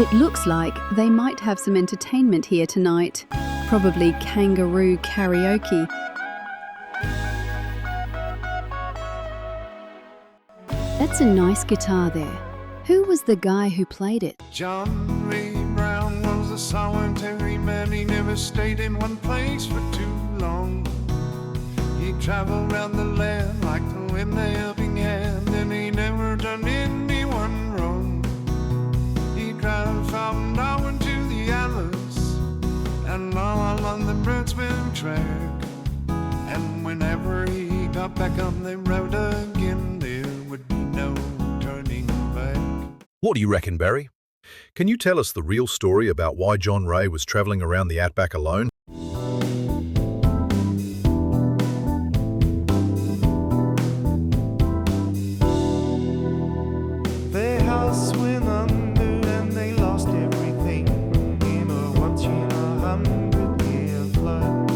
It looks like they might have some entertainment here tonight. Probably kangaroo karaoke. That's a nice guitar there. Who was the guy who played it? John Ray Brown was a solitary man. He never stayed in one place for too long. He traveled around the land like the wind, the helping hand, and he never done anyone wrong. He drove from Darwin to the Atlas and all along the Birdsville track. And whenever he got back on the road again, there would be no turning back. What do you reckon, Barry? Can you tell us the real story about why John Ray was travelling around the Outback alone? Their house went under and they lost everything in a once in 100-year flood.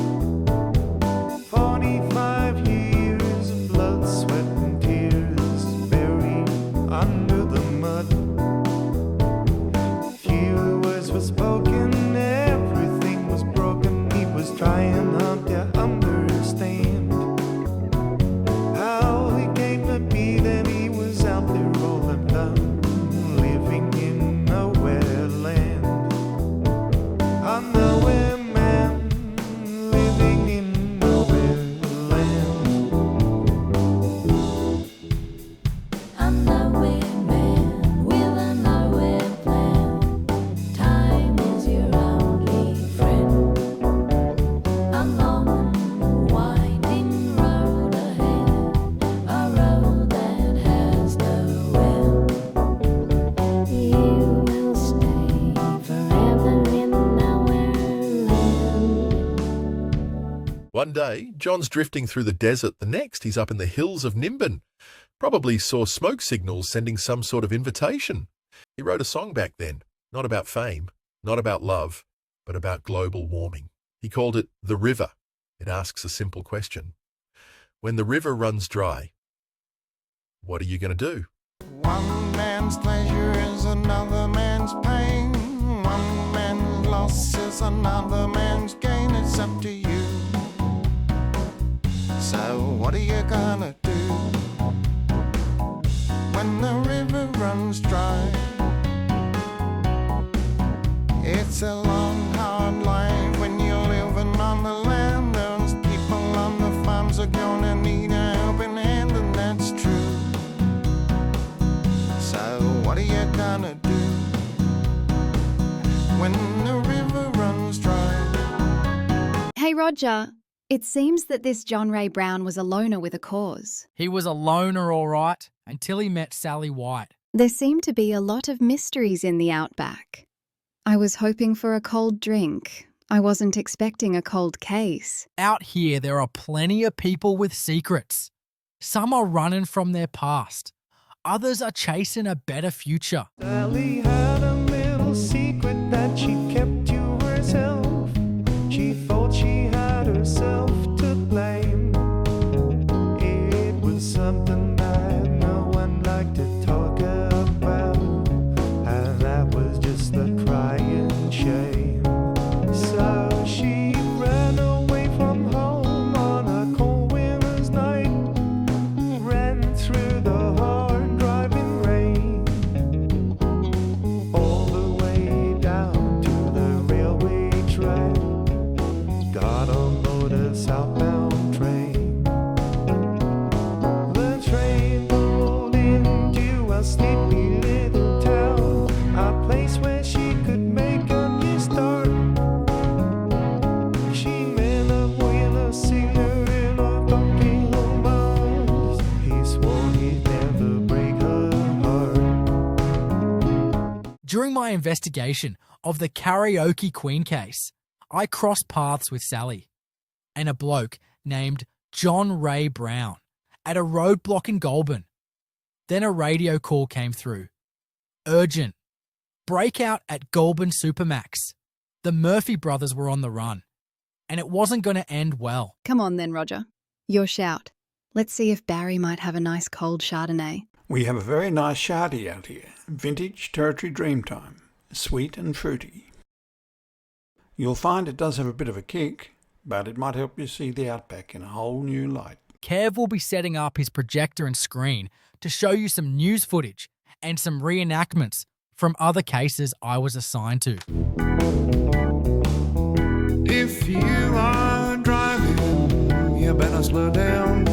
45 years of blood, sweat and tears buried under the mud. Few words were spoken, everything was broken. He was trying hard to understand how he came to be. Then he was out there all alone, living in nowhere land. A nowhere man, living in nowhere land. A nowhere man with a nowhere plan. Time is your only friend. A long, winding road ahead, a road that has no end. You will stay forever in nowhere land. One day, John's drifting through the desert. The next, he's up in the hills of Nimbin. Probably saw smoke signals sending some sort of invitation. He wrote a song back then, not about fame, not about love, but about global warming. He called it The River. It asks a simple question. When the river runs dry, what are you going to do? One man's pleasure is another man's pain. One man's loss is another man's gain. It's up to you. So what are you gonna do when the river runs dry? It's a long, hard life when you're living on the land. Those people on the farms are gonna need a helping hand, and that's true. So what are you gonna do when the river runs dry? Hey Roger, it seems that this John Ray Brown was a loner with a cause. He was a loner, all right, until he met Sally White. There seem to be a lot of mysteries in the Outback. I was hoping for a cold drink. I wasn't expecting a cold case. Out here, there are plenty of people with secrets. Some are running from their past. Others are chasing a better future. Sally had a little secret that she kept to herself. She thought she had herself to blame. It was something that no one liked to talk about, and that was just the crying shame. So she ran away from home on a cold winter's night, ran through the hard driving rain, all the way down to the railway track. Got on board a southbound train. The train rolled into a sleepy little town, a place where she could make a new start. She met a boy and a sailor in a talking Mars. He swore he'd never break her heart. During my investigation of the karaoke queen case, I crossed paths with Sally and a bloke named John Ray Brown at a roadblock in Goulburn. Then a radio call came through. Urgent. Breakout at Goulburn Supermax. The Murphy brothers were on the run, and it wasn't going to end well. Come on then, Roger. Your shout. Let's see if Barry might have a nice cold Chardonnay. We have a very nice shardy out here. Vintage Territory Dreamtime. sweet and fruity. You'll find it does have a bit of a kick, but it might help you see the Outback in a whole new light. Kev will be setting up his projector and screen to show you some news footage and some reenactments from other cases I was assigned to. If you are driving, you better slow down.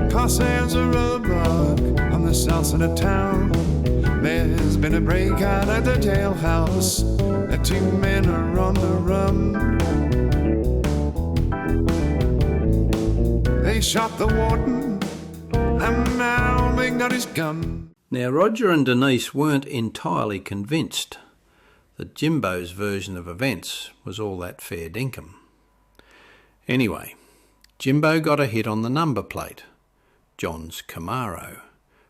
'Cause there's a roadblock on the south side of town. There's been a breakout at the jailhouse. The 2 men are on the run. They shot the warden, and now they got his gun. Now, Roger and Denise weren't entirely convinced that Jimbo's version of events was all that fair dinkum. Anyway, Jimbo got a hit on the number plate, John's Camaro,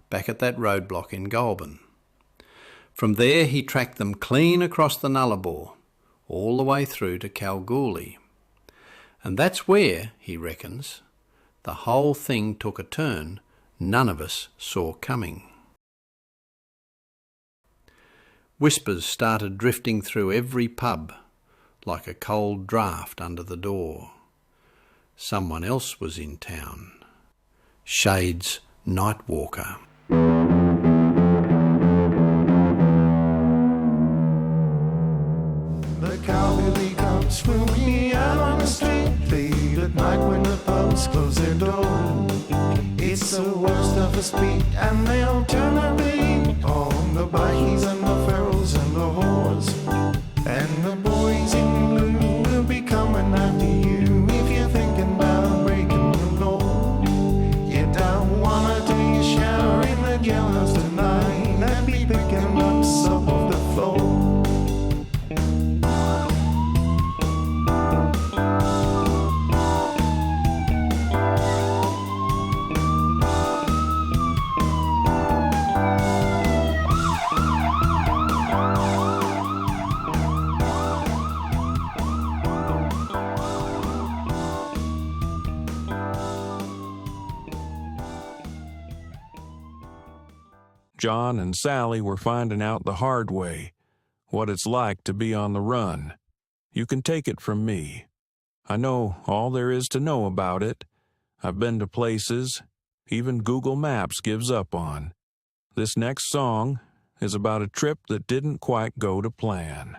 back at that roadblock in Goulburn. From there he tracked them clean across the Nullarbor, all the way through to Kalgoorlie. And that's where, he reckons, the whole thing took a turn none of us saw coming. Whispers started drifting through every pub, like a cold draught under the door. Someone else was in town. Shade's Nightwalker. The Calgary cops will be out on the street late at night when the pubs close their door. It's the worst of the speed, and they'll turn a beat on the bikies and the ferals and the whores. And the boys in blue will be coming after you if you're thinking about breaking the law. You don't wanna do your shower in the jailhouse tonight and be picking up soap off the floor. John and Sally were finding out the hard way what it's like to be on the run. You can take it from me. I know all there is to know about it. I've been to places even Google Maps gives up on. This next song is about a trip that didn't quite go to plan.